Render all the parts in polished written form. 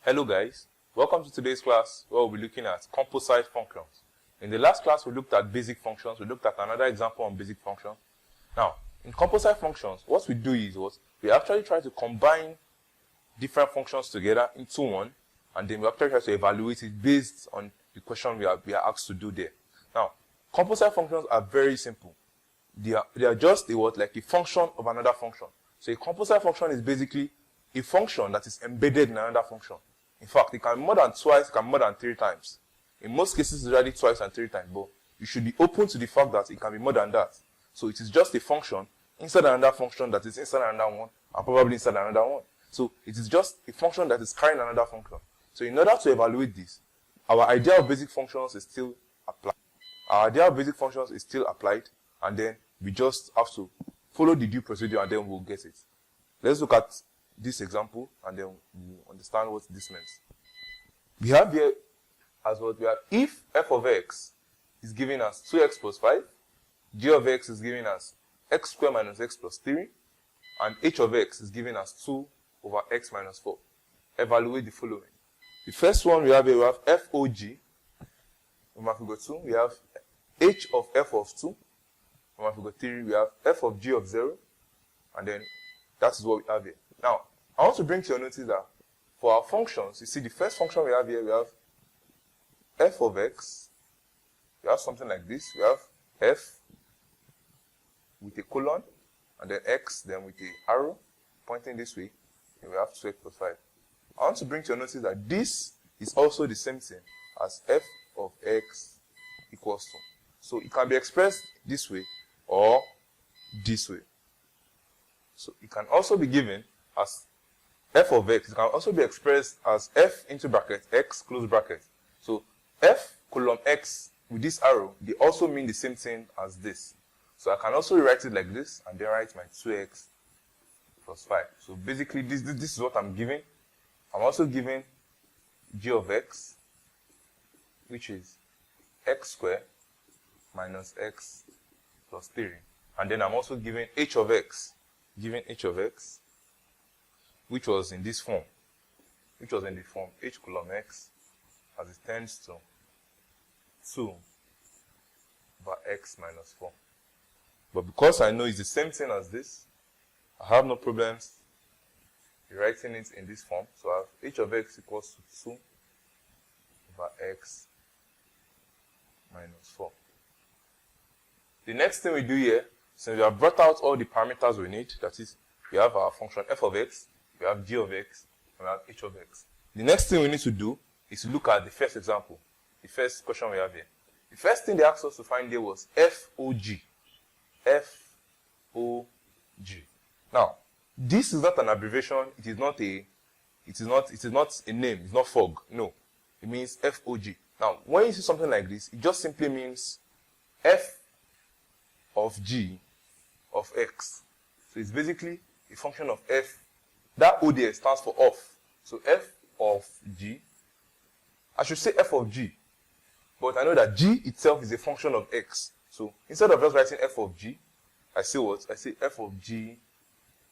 Hello guys, welcome to today's class where we'll be looking at composite functions. In the last class we looked at basic functions, we looked at another example on basic functions. Now, in composite functions, what we do is we actually try to combine different functions together into one, and then we actually try to evaluate it based on the question we are asked to do there. Now, composite functions are very simple. They are just like a function of another function. So a composite function is basically a function that is embedded in another function. In fact, it can be more than twice, it can be more than 3 times. In most cases, it's already twice and 3 times, but you should be open to the fact that it can be more than that. So it is just a function inside another function that is inside another one, and probably inside another one. So it is just a function that is carrying another function. So in order to evaluate this, our idea of basic functions is still applied. Our idea of basic functions is still applied, and then we just have to follow the due procedure, and then we'll get it. Let's look at this example, and then we'll understand what this means. We have here as what we have if f of x is given as 2x plus 5, g of x is given as x squared minus x plus 3, and h of x is given as 2 over x minus 4. Evaluate the following. The first one we have here, we have f of g. From our figure 2, we have h of f of 2. From our figure 3, we have f of g of 0, and then that is what we have here. Now, I want to bring to your notice that for our functions, you see the first function we have here, we have f of x. We have something like this. We have f with a colon, and then x, then with a arrow pointing this way, and we have 2x plus 5. I want to bring to your notice that this is also the same thing as f of x equals 2. So it can be expressed this way or this way. So it can also be given as f of x. It can also be expressed as f into bracket x close bracket. So f column x with this arrow, they also mean the same thing as this. So I can also rewrite it like this, and then write my 2x plus 5. So basically this is what I'm giving. I'm also giving g of x, which is x squared minus x plus 3. And then I'm also giving h of x, which was in this form, which was in the form h column x as it tends to 2 over x minus 4. But because I know it's the same thing as this, I have no problems rewriting it in this form. So I have h of x equals to 2 over x minus 4. The next thing we do here, since we have brought out all the parameters we need, that is, we have our function f of x, we have g of x, and we have h of x. The next thing we need to do is to look at the first example, the first question we have here. The first thing they asked us to find here was f of g. F of g. Now, this is not an abbreviation. It is not a name. It's not fog. No, it means f of g. Now, when you see something like this, it just simply means f of g of x. So it's basically a function of f. That O there stands for off. So f of g. I should say f of g, but I know that g itself is a function of x. So instead of just writing f of g, I say what? I say f of g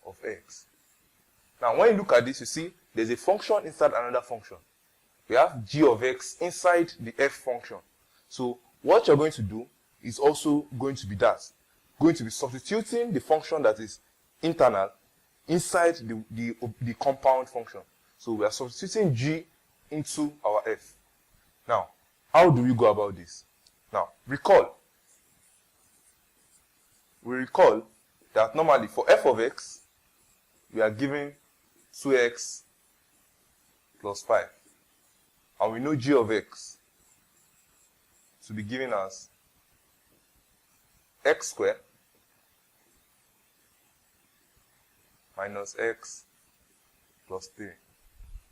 of x. Now when you look at this, you see there's a function inside another function. We have g of x inside the f function. So what you're going to do is also going to be that. Going to be substituting the function that is internal inside the compound function. So we are substituting g into our f. Now, how do we go about this? Now, we recall that normally for f of x, we are given 2x plus 5. And we know g of x to be given as x squared minus x plus 3.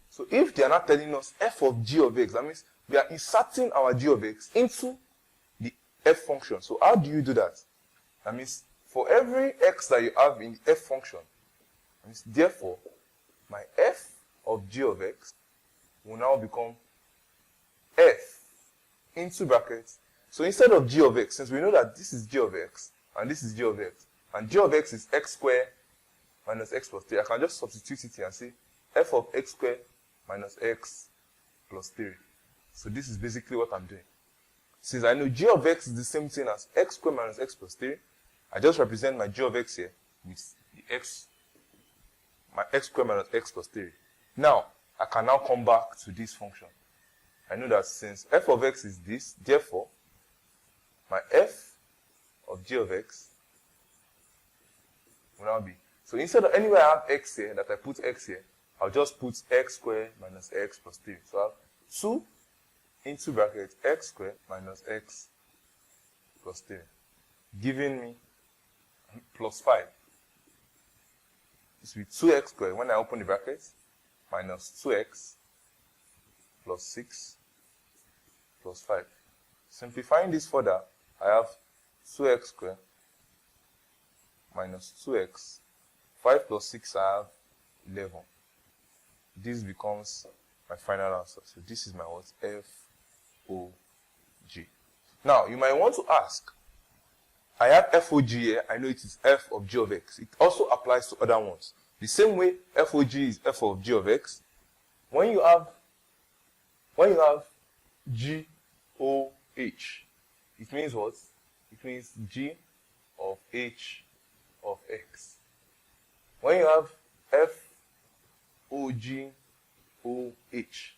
So if they are not telling us f of g of x, that means we are inserting our g of x into the f function. So how do you do that? That means for every x that you have in the f function, that means therefore my f of g of x will now become f into brackets. So instead of g of x, since we know that this is g of x and this is g of x, and g of x is x squared minus x plus 3, I can just substitute it here and say f of x squared minus x plus 3. So this is basically what I'm doing. Since I know g of x is the same thing as x squared minus x plus 3, I just represent my g of x here with the x, my x squared minus x plus 3. Now, I can now come back to this function. I know that since f of x is this, therefore, my f of g of x will now be. So instead of anywhere I have x here, that I put x here, I'll just put x squared minus x plus 3. So I have 2 into bracket x squared minus x plus 3, giving me plus 5. This will be 2x squared when I open the brackets minus 2x plus 6 plus 5. Simplifying this further, I have 2x squared minus 2x. 5 plus 6, I have 11. This becomes my final answer. So this is my what? F, O, G. Now, you might want to ask, I have f of g here, I know it is f of g of x. It also applies to other ones. The same way f of g is f of g of x, when you have g o h, it means what? It means g of h of x. When you have f o g o h,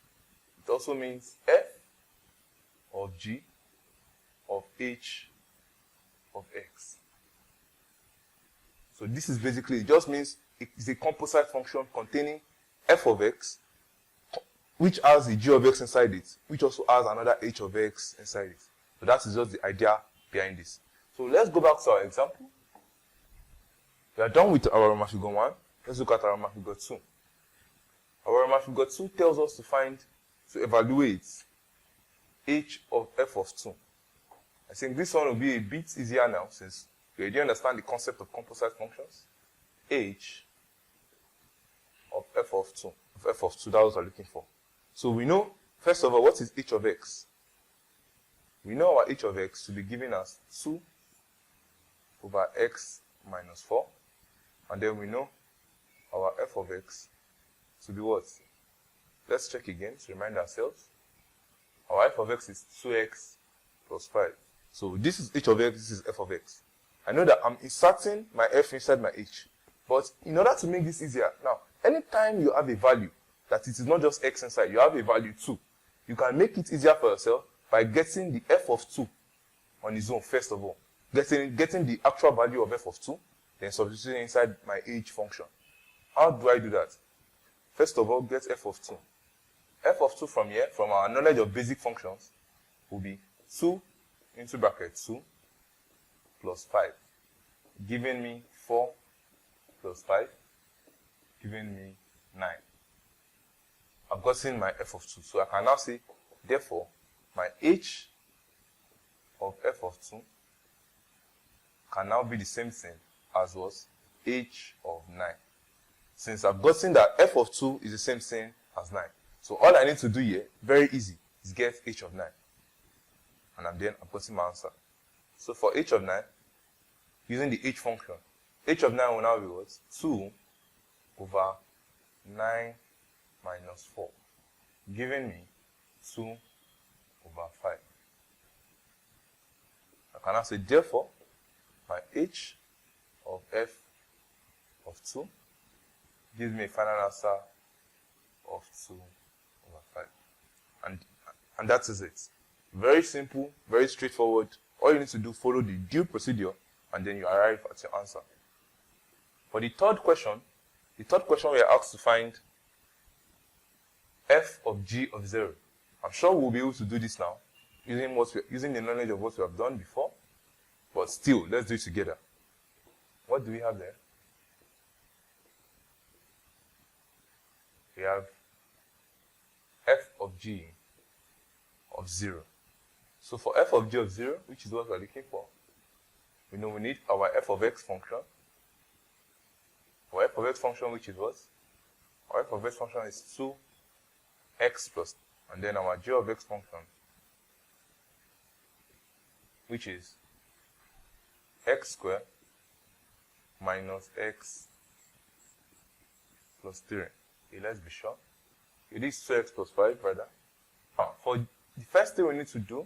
it also means f of g of h of x. So this is basically, it just means it is a composite function containing f of x, which has a g of x inside it, which also has another h of x inside it. So that is just the idea behind this. So let's go back to our example. We are done with our Rama figure 1. Let's look at our Rama figure 2. Our Rama figure 2 tells us to evaluate h of f of 2. I think this one will be a bit easier now since we already understand the concept of composite functions. H of f of 2. F of 2, that's what we're looking for. So we know, first of all, what is h of x? We know our h of x to be given as 2 over x minus 4. And then we know our f of x to be what? Let's check again to remind ourselves. Our f of x is 2x plus 5. So this is h of x, this is f of x. I know that I'm inserting my f inside my h. But in order to make this easier, now, anytime you have a value that it is not just x inside, you have a value 2, you can make it easier for yourself by getting the f of 2 on its own, first of all. Getting the actual value of f of 2, then substituting inside my h function. How do I do that? First of all, get f of 2. F of 2 from here, from our knowledge of basic functions, will be 2 into bracket 2 plus 5, giving me 4 plus 5, giving me 9. I've gotten my f of 2. So I can now say, therefore, my h of f of 2 can now be the same thing as was h of 9. Since I've gotten that f of 2 is the same thing as 9. So all I need to do here, very easy, is get h of 9. And then I've gotten my answer. So for h of 9, using the h function, h of 9 will now be what? 2 over 9 minus 4, giving me 2 over 5. I can now say, therefore, my h of f of 2 gives me a final answer of 2 over 5. And that is it. Very simple, very straightforward. All you need to do, follow the due procedure, and then you arrive at your answer. For the third question we are asked to find f of g of 0. I'm sure we'll be able to do this now, using the knowledge of what we have done before, but still, let's do it together. What do we have there? We have f of g of 0. So for f of g of 0, which is what we're looking for, we know we need our f of x function. Our f of x function, which is what? Our f of x function is 2x plus, and then our g of x function, which is x squared minus x plus 3. Okay, let's be sure. It is 2x plus 5, rather. For the first thing we need to do,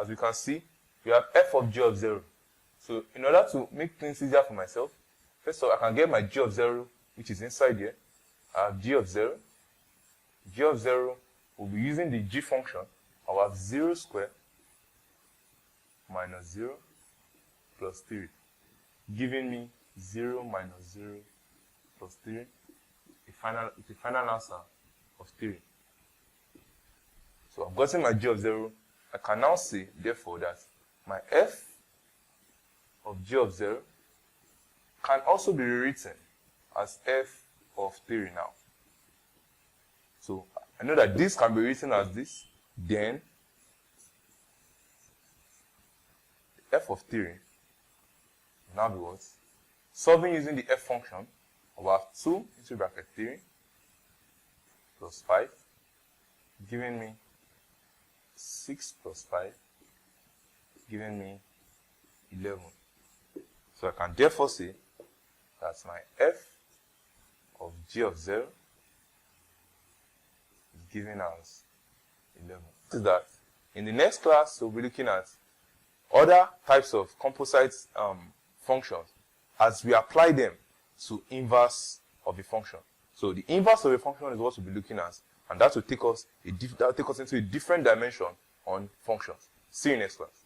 as we can see, we have f of g of 0. So in order to make things easier for myself, first of all, I can get my g of 0, which is inside here. I have g of 0. G of 0, we'll be using the g function. I'll have 0 squared minus 0 plus 3, giving me 0 minus 0 plus 3, the final answer of 3. So I've gotten my g of 0. I can now say, therefore, that my f of g of 0 can also be rewritten as f of 3 now. So I know that this can be written as this, then f of 3 will now be what? Solving using the f function, I will have 2 into bracket 3 plus 5, giving me 6 plus 5, giving me 11. So I can therefore say that my f of g of 0 is given as 11. Is that in the next class we'll be looking at other types of composite functions as we apply them to inverse of a function. So the inverse of a function is what we'll be looking at, and that will take us into a different dimension on functions. See you next class.